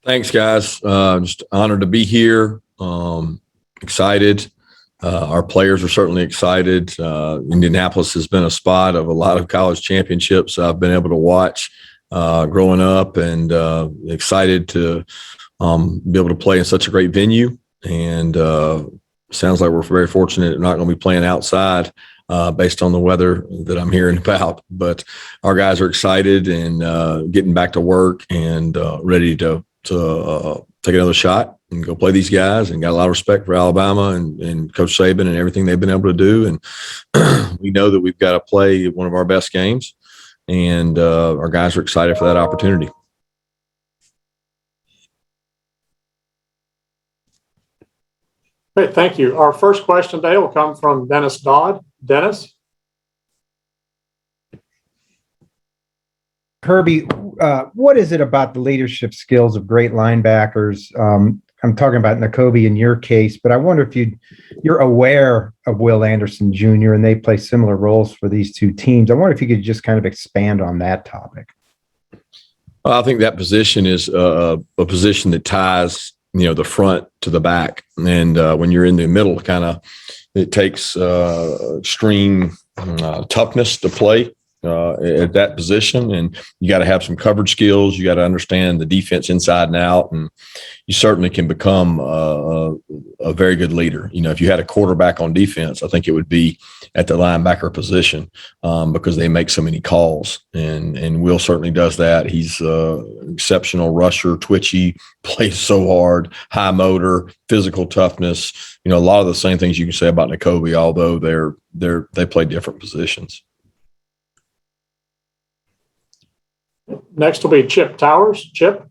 Thanks, guys. Just honored to be here. Excited. Our players are certainly excited. Indianapolis has been a spot of a lot of college championships I've been able to watch growing up, and excited to be able to play in such a great venue. And sounds like we're very fortunate not going to be playing outside based on the weather that I'm hearing about. But our guys are excited and getting back to work and ready to take another shot and go play these guys, and got a lot of respect for Alabama and Coach Saban and everything they've been able to do. And we know that we've got to play one of our best games, and our guys are excited for that opportunity. Great, thank you. Our first question today will come from Dennis Dodd. Dennis? Kirby, what is it about the leadership skills of great linebackers? I'm talking about Nakobe in your case, but I wonder if you're aware of Will Anderson Jr., and they play similar roles for these two teams. I wonder if you could just kind of expand on that topic. I think that position is a position that ties, the front to the back. And when you're in the middle, it takes extreme toughness to play at that position, and you got to have some coverage skills. You got to understand the defense inside and out, and you certainly can become a very good leader. If you had a quarterback on defense, I think it would be at the linebacker position because they make so many calls, and Will certainly does that. He's exceptional rusher, twitchy, plays so hard, high motor, physical toughness. A lot of the same things you can say about Nakobe, although they play different positions. Next will be Chip Towers. Chip?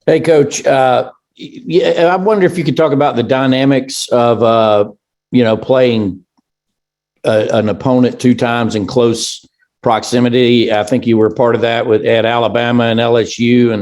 Hey, Coach. I wonder if you could talk about the dynamics of, playing an opponent two times in close proximity. I think you were part of that at Alabama and LSU,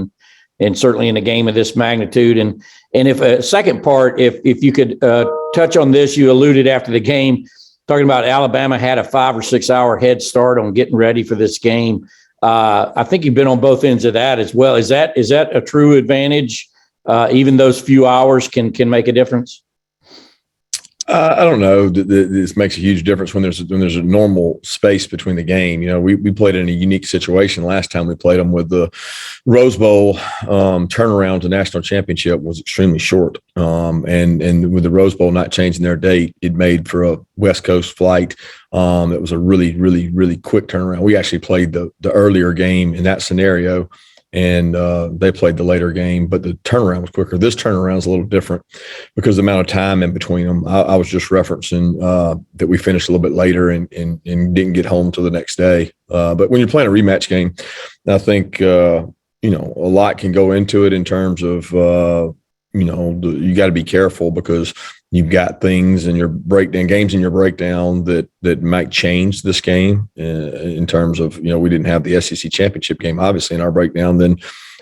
and certainly in a game of this magnitude. And if a second part, if you could touch on this, you alluded after the game, talking about Alabama had a 5 or 6 hour head start on getting ready for this game. I think you've been on both ends of that as well. Is that a true advantage? Even those few hours can make a difference? I don't know. This makes a huge difference when there's a normal space between the game. We played in a unique situation last time we played them with the Rose Bowl turnaround to national championship was extremely short. And with the Rose Bowl not changing their date, it made for a West Coast flight. It was a really, really, really quick turnaround. We actually played the earlier game in that scenario, and they played the later game, but the turnaround was quicker. This turnaround is a little different because the amount of time in between them. I was just referencing that we finished a little bit later and didn't get home till the next day. But when you're playing a rematch game, I think, a lot can go into it in terms of, you got to be careful because you've got things in your games in your breakdown that might change this game in terms of, we didn't have the SEC championship game, obviously, in our breakdown, then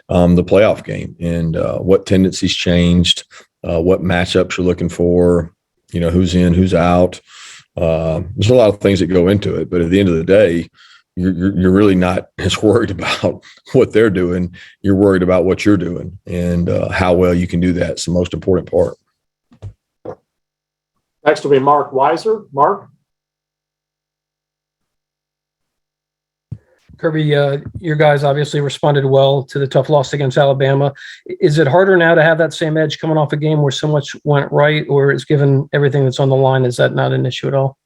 the playoff game and what tendencies changed, what matchups you're looking for, who's in, who's out. There's a lot of things that go into it, but at the end of the day, you're really not as worried about what they're doing. You're worried about what you're doing and how well you can do that. It's the most important part. Next will be Mark Weiser. Mark? Kirby, your guys obviously responded well to the tough loss against Alabama. Is it harder now to have that same edge coming off a game where so much went right, or is given everything that's on the line, is that not an issue at all?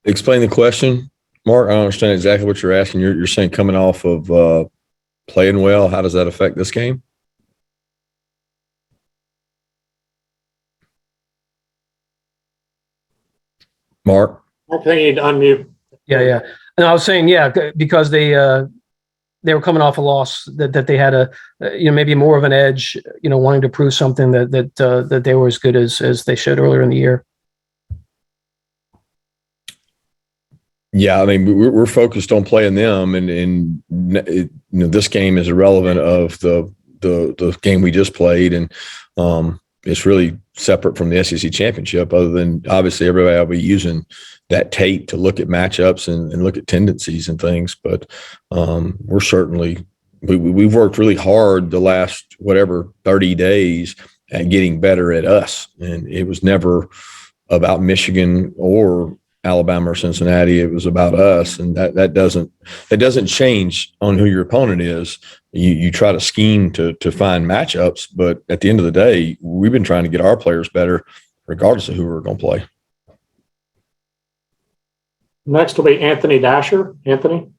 Explain the question, Mark. I don't understand exactly what you're asking. You're saying coming off of playing well, how does that affect this game? Mark? I think you need to unmute. Yeah. And I was saying, because they were coming off a loss that they had maybe more of an edge, wanting to prove something that they were as good as they showed earlier in the year. Yeah, I mean, we're focused on playing them, and this game is irrelevant of the game we just played, and it's really separate from the SEC championship, other than obviously everybody will be using that tape to look at matchups and look at tendencies and things. But we're certainly we've worked really hard the last 30 days at getting better at us, and it was never about Michigan or Alabama or Cincinnati. It was about us, and that doesn't change on who your opponent is. You try to scheme to find matchups, but at the end of the day, we've been trying to get our players better regardless of who we're going to play. Next will be Anthony Dasher. Anthony.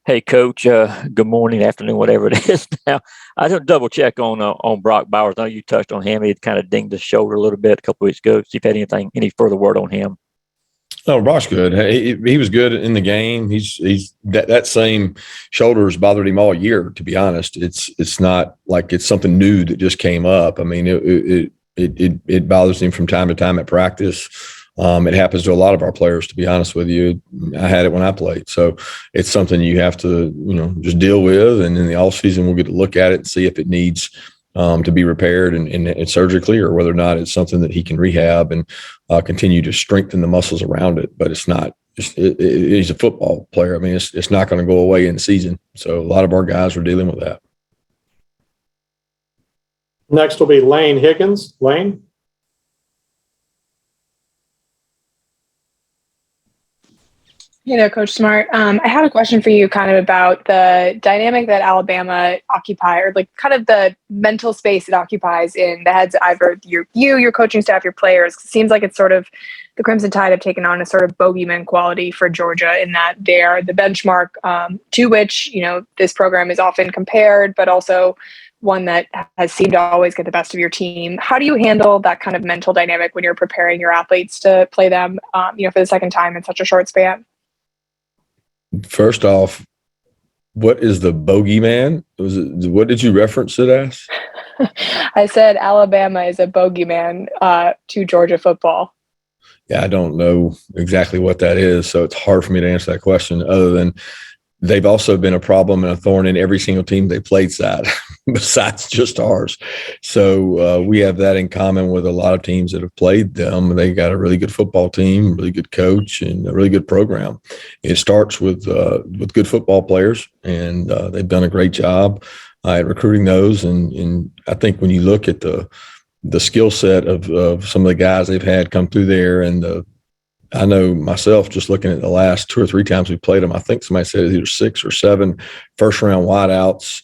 Hey, Coach. Good morning, afternoon, whatever it is now. I just double check on Brock Bowers. I know you touched on him. He kind of dinged his shoulder a little bit a couple of weeks ago. See if you had any further word on him. Oh, Brock's good. He was good in the game. He's that same shoulder has bothered him all year. To be honest, it's not like it's something new that just came up. I mean, it bothers him from time to time at practice. It happens to a lot of our players, to be honest with you. I had it when I played. So it's something you have to, just deal with. And in the off season, we'll get to look at it and see if it needs to be repaired and surgically, or whether or not it's something that he can rehab and continue to strengthen the muscles around it. But it's not, he's a football player. I mean, it's not going to go away in season. So a lot of our guys are dealing with that. Next will be Lane Higgins. Lane. Hey there, Coach Smart. I had a question for you kind of about the dynamic that Alabama occupies, or like kind of the mental space it occupies in the heads of either your coaching staff, your players. It seems like it's sort of the Crimson Tide have taken on a sort of bogeyman quality for Georgia in that they're the benchmark to which, this program is often compared, but also one that has seemed to always get the best of your team. How do you handle that kind of mental dynamic when you're preparing your athletes to play them, for the second time in such a short span? First off, what is the bogeyman? What did you reference it as? I said Alabama is a bogeyman to Georgia football. Yeah, I don't know exactly what that is, so it's hard for me to answer that question, other than they've also been a problem and a thorn in every single team they played besides just ours. So we have that in common with a lot of teams that have played them. They got a really good football team, really good coach, and a really good program. It starts with good football players, and they've done a great job at recruiting those. And I think when you look at the skill set of some of the guys they've had come through there, and I know myself, just looking at the last 2 or 3 times we played them, I think somebody said either 6 or 7 first-round wideouts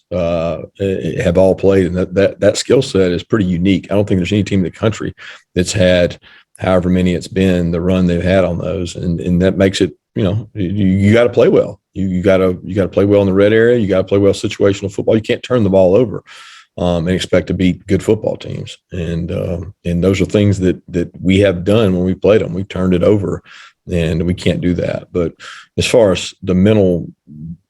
have all played, and that skill set is pretty unique. I don't think there's any team in the country that's had, however many it's been, the run they've had on those, and that makes it, you got to play well. You got to play well in the red area. You got to play well situational football. You can't turn the ball over and expect to beat good football teams. And those are things that we have done when we played them. We turned it over, and we can't do that. But as far as the mental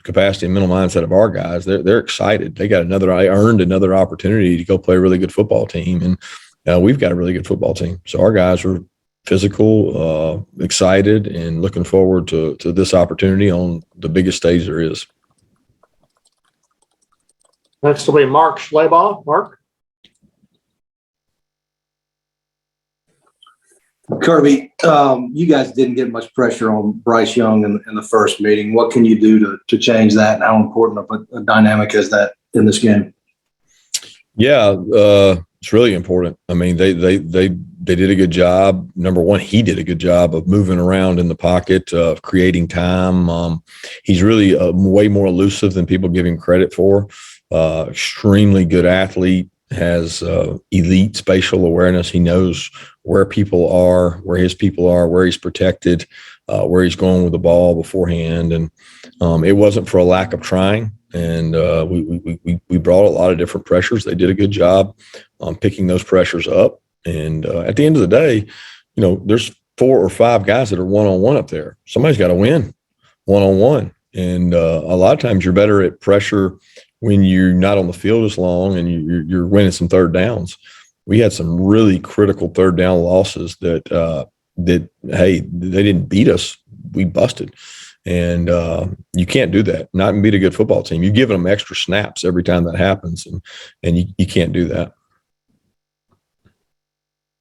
capacity and mental mindset of our guys, they're excited. They got earned another opportunity to go play a really good football team. And we've got a really good football team. So our guys are physical, excited, and looking forward to this opportunity on the biggest stage there is. Next will be Mark Schleybaugh. Mark. Kirby, you guys didn't get much pressure on Bryce Young in the first meeting. What can you do to change that, and how important of a dynamic is that in this game? Yeah, it's really important. I mean, they did a good job. Number one, he did a good job of moving around in the pocket, of creating time. He's really way more elusive than people give him credit for. Extremely good athlete, has elite spatial awareness. He knows where people are, where his people are, where he's protected, where he's going with the ball beforehand. And it wasn't for a lack of trying. And we brought a lot of different pressures. They did a good job on picking those pressures up. And at the end of the day, there's 4 or 5 guys that are one-on-one up there. Somebody's got to win one-on-one. And a lot of times you're better at pressure when you're not on the field as long and you're winning some third downs. We had some really critical third down losses that hey, they didn't beat us. We busted. And you can't do that, not and beat a good football team. You're giving them extra snaps every time that happens, and you can't do that.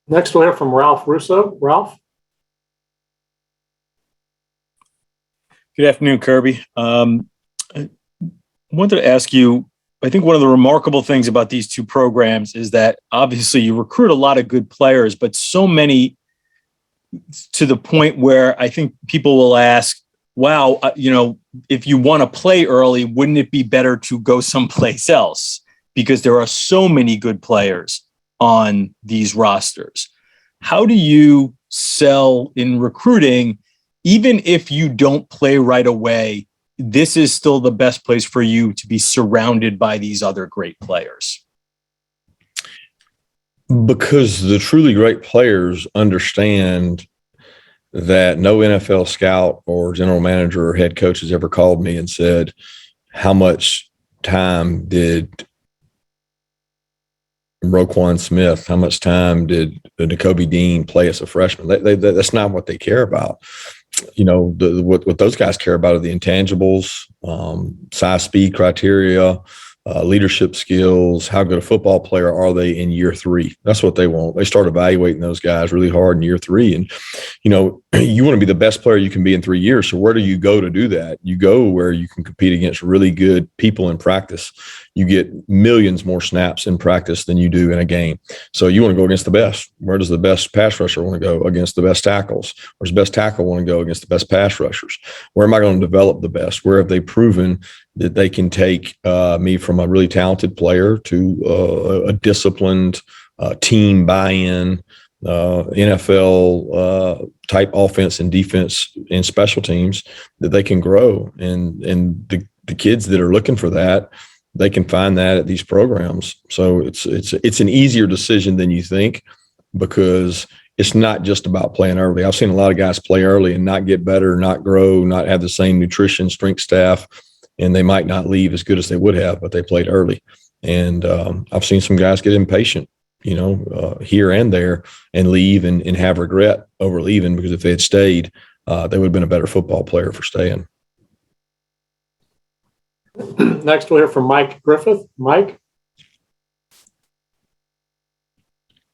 Next, we'll hear from Ralph Russo. Ralph? Good afternoon, Kirby. I wanted to ask you, I think one of the remarkable things about these two programs is that obviously you recruit a lot of good players, but so many to the point where I think people will ask, wow, if you want to play early, wouldn't it be better to go someplace else? Because there are so many good players on these rosters. How do you sell in recruiting, even if you don't play right away, this is still the best place for you to be surrounded by these other great players? Because the truly great players understand that no NFL scout or general manager or head coach has ever called me and said, how much time did Roquan Smith, how much time did Nakobe Dean play as a freshman? That's not what they care about. What those guys care about are the intangibles, size, speed criteria, leadership skills. How good a football player are they in year 3? That's what they want. They start evaluating those guys really hard in year 3. And, you want to be the best player you can be in 3 years. So where do you go to do that? You go where you can compete against really good people in practice. You get millions more snaps in practice than you do in a game. So you want to go against the best. Where does the best pass rusher want to go? Against the best tackles. Where's the best tackle want to go? Against the best pass rushers? Where am I going to develop the best? Where have they proven that they can take me from a really talented player to a disciplined team buy-in, NFL type offense and defense and special teams that they can grow? And the kids that are looking for that, they can find that at these programs. So it's an easier decision than you think, because it's not just about playing early. I've seen a lot of guys play early and not get better, not grow, not have the same nutrition, strength staff, and they might not leave as good as they would have, but they played early. And I've seen some guys get impatient, here and there, and leave and have regret over leaving, because if they had stayed, they would have been a better football player for staying. Next, we'll hear from Mike Griffith. Mike?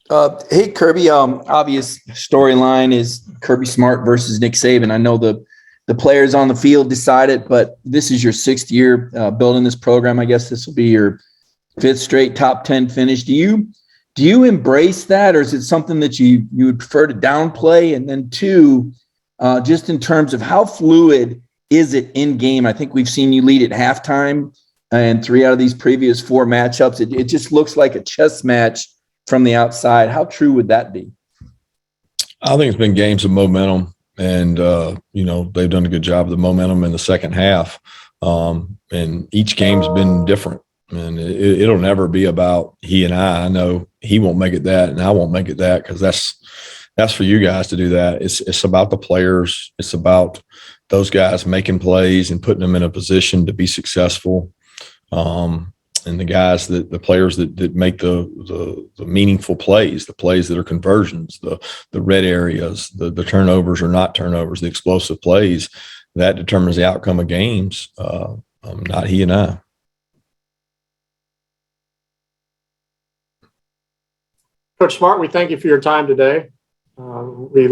Hey, Kirby. Obvious storyline is Kirby Smart versus Nick Saban. I know the players on the field decide it, but this is your 6th year building this program. I guess this will be your 5th straight top 10 finish. Do you embrace that, or is it something that you would prefer to downplay? And then 2, just in terms of how fluid is it in game? I think we've seen you lead at halftime and 3 out of these previous 4 matchups. It just looks like a chess match from the outside. How true would that be? I think it's been games of momentum, and they've done a good job of the momentum in the second half. And each game's been different, and it'll never be about he and I. I know he won't make it that, and I won't make it that, because that's for you guys to do that. It's about the players. It's about those guys making plays and putting them in a position to be successful. And the players that make the meaningful plays, the plays that are conversions, the red areas, the turnovers or not turnovers, the explosive plays, that determines the outcome of games, not he and I. Coach Smart, we thank you for your time today. We